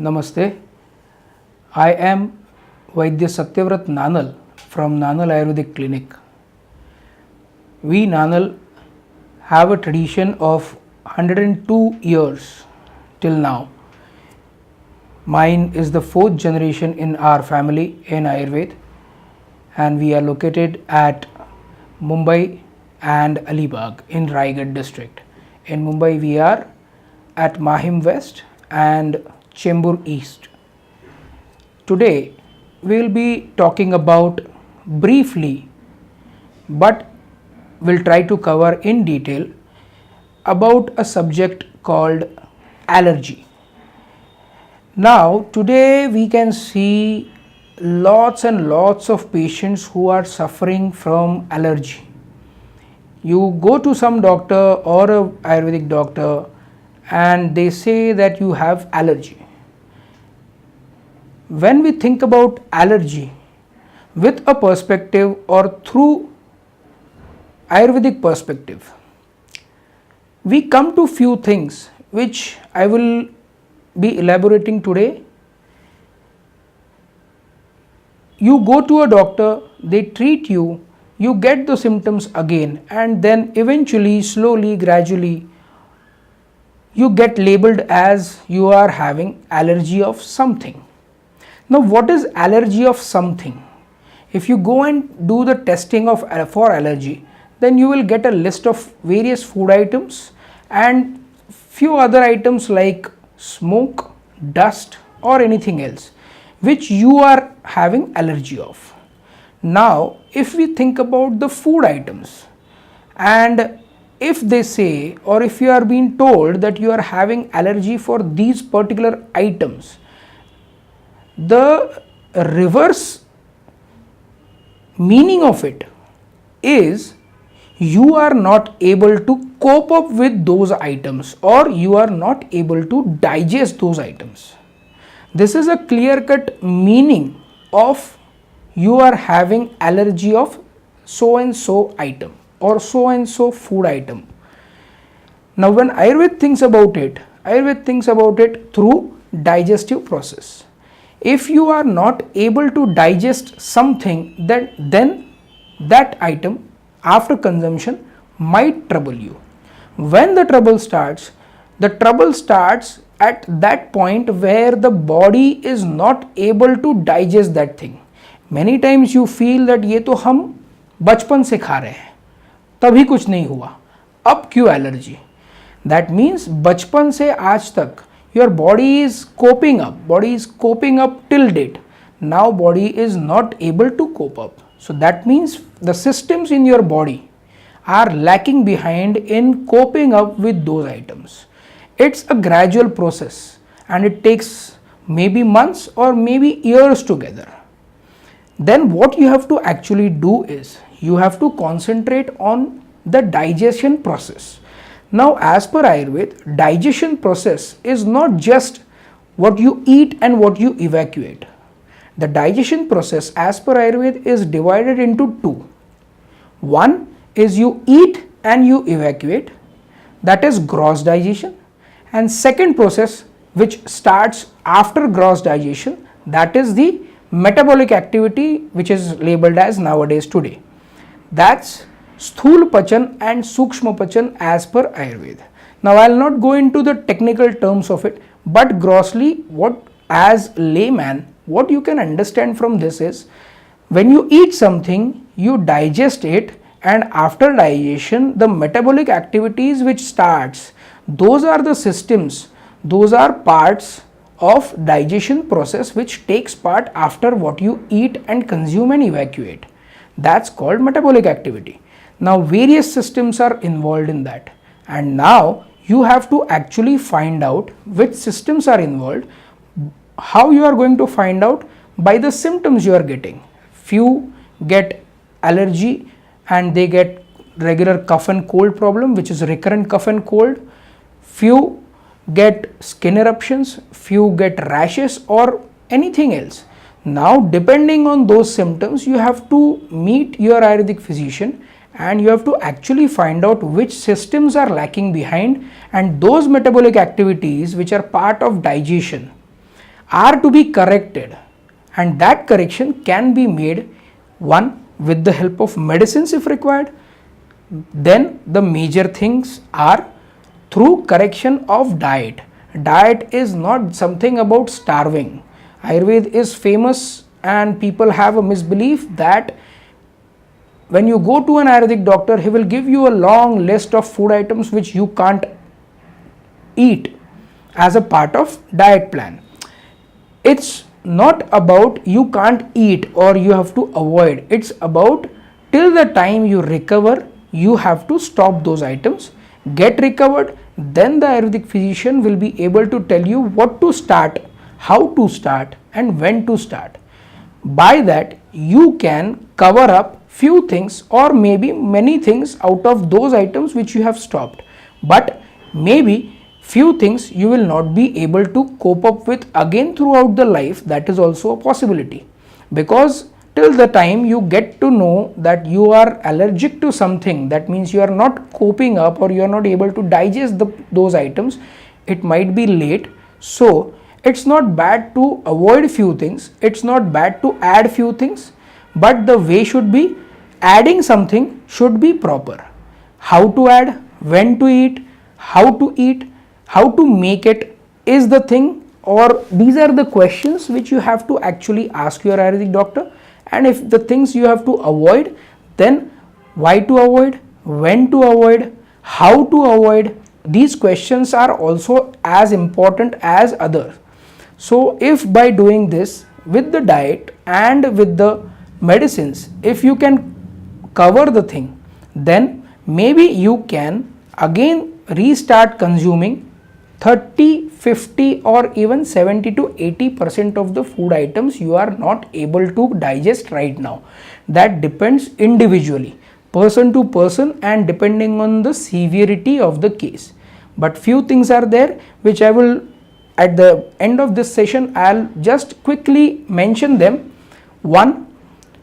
Namaste. I am Vaidya Satyavrat Nanal from Nanal Ayurvedic Clinic. We Nanal have a tradition of 102 years till now. Mine is the fourth generation in our family in Ayurveda, and we are located at Mumbai and Alibag in Raigad district. In Mumbai we are at Mahim West and Chembur East. Today we will be talking about briefly, but we'll try to cover in detail about a subject called allergy. Now today we can see lots and lots of patients who are suffering from allergy. You go to some doctor or a Ayurvedic doctor and they say that you have allergy. When we think about allergy with a perspective or through Ayurvedic perspective, we come to few things which I will be elaborating today. You go to a doctor, they treat you, you get the symptoms again, and then eventually, slowly, gradually, you get labeled as you are having allergy of something. Now, what is allergy of something? If you go and do the testing for allergy, then you will get a list of various food items and few other items like smoke, dust or anything else which you are having allergy of. Now, if we think about the food items, and if they say, or if you are being told that you are having allergy for these particular items, the reverse meaning of it is you are not able to cope up with those items or you are not able to digest those items. This is a clear-cut meaning of you are having allergy of so and so item or so and so food item. Now when Ayurveda thinks about it through digestive process. If you are not able to digest something, then that item after consumption might trouble you. When the trouble starts at that point where the body is not able to digest that thing. Many times you feel that ये तो हम बचपन से खा रहे हैं, तभी कुछ नहीं हुआ, अब क्यों एलर्जी? That means बचपन से आज तक your body is coping up till date. Now body is not able to cope up. So that means the systems in your body are lacking behind in coping up with those items. It's a gradual process and it takes maybe months or maybe years together. Then what you have to actually do is you have to concentrate on the digestion process. Now as per Ayurveda, digestion process is not just what you eat and what you evacuate. The digestion process as per Ayurveda is divided into two. One is you eat and you evacuate, that is gross digestion, and second process which starts after gross digestion, that is the metabolic activity which is labeled as nowadays today. That's Sthul Pachan and Sukshma Pachan as per Ayurveda. Now I will not go into the technical terms of it, but grossly what as layman what you can understand from this is when you eat something you digest it, and after digestion the metabolic activities which starts, those are the systems, those are parts of digestion process which takes part after what you eat and consume and evacuate. That's called metabolic activity. Now various systems are involved in that, and now you have to actually find out which systems are involved. How you are going to find out? By the symptoms you are getting. Few get allergy and they get regular cough and cold problem, which is recurrent cough and cold. Few get skin eruptions, few get rashes or anything else. Now depending on those symptoms you have to meet your Ayurvedic physician and you have to actually find out which systems are lacking behind, and those metabolic activities which are part of digestion are to be corrected, and that correction can be made, one, with the help of medicines if required. Then the major things are through correction of diet. Diet is not something about starving. Ayurveda is famous, and people have a misbelief that when you go to an Ayurvedic doctor, he will give you a long list of food items which you can't eat as a part of diet plan. It's not about you can't eat or you have to avoid. It's about till the time you recover, you have to stop those items, get recovered, then the Ayurvedic physician will be able to tell you what to start, how to start, and when to start. By that, you can cover up few things or maybe many things out of those items which you have stopped. But maybe few things you will not be able to cope up with again throughout the life. That is also a possibility, because till the time you get to know that you are allergic to something, that means you are not coping up or you are not able to digest those items, it might be late. So it's not bad to avoid few things, it's not bad to add few things, but the way should be, adding something should be proper. How to add, when to eat, how to make it is the thing, or these are the questions which you have to actually ask your Ayurvedic doctor. And if the things you have to avoid, then why to avoid, when to avoid, how to avoid, these questions are also as important as others. So if by doing this with the diet and with the medicines, if you can cover the thing, then maybe you can again restart consuming 30, 50 or even 70 to 80% of the food items you are not able to digest right now. That depends individually, person to person, and depending on the severity of the case. But few things are there which I will, at the end of this session, I'll just quickly mention them. One,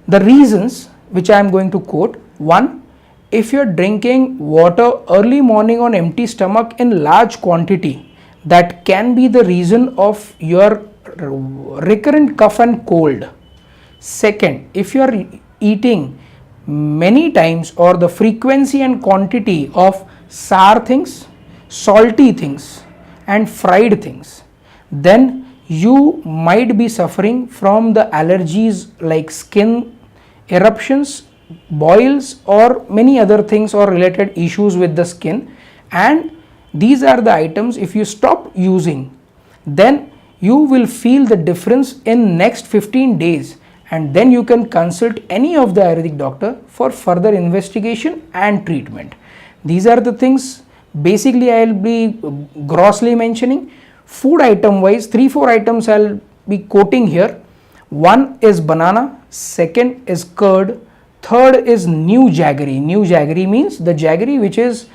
the reasons which I am going to quote. One, if you are drinking water early morning on empty stomach in large quantity, that can be the reason of your recurrent cough and cold. Second, if you are eating many times or the frequency and quantity of sour things, salty things and fried things, then you might be suffering from the allergies like skin eruptions, boils or many other things or related issues with the skin. And these are the items, if you stop using, then you will feel the difference in next 15 days, and then you can consult any of the Ayurvedic doctor for further investigation and treatment. These are the things basically I will be grossly mentioning. Food item wise, 3-4 items I will be quoting here. One is banana, second is curd, third is new jaggery. New jaggery means the jaggery which is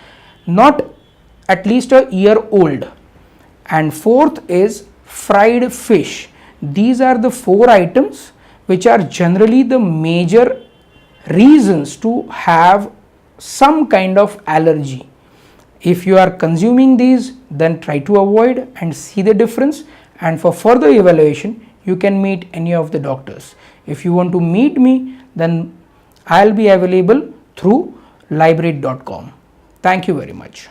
not at least a year old, and fourth is fried fish. These are the 4 items which are generally the major reasons to have some kind of allergy. If you are consuming these, then try to avoid and see the difference, and for further evaluation you can meet any of the doctors. If you want to meet me, then I'll be available through Lybrate.com. Thank you very much.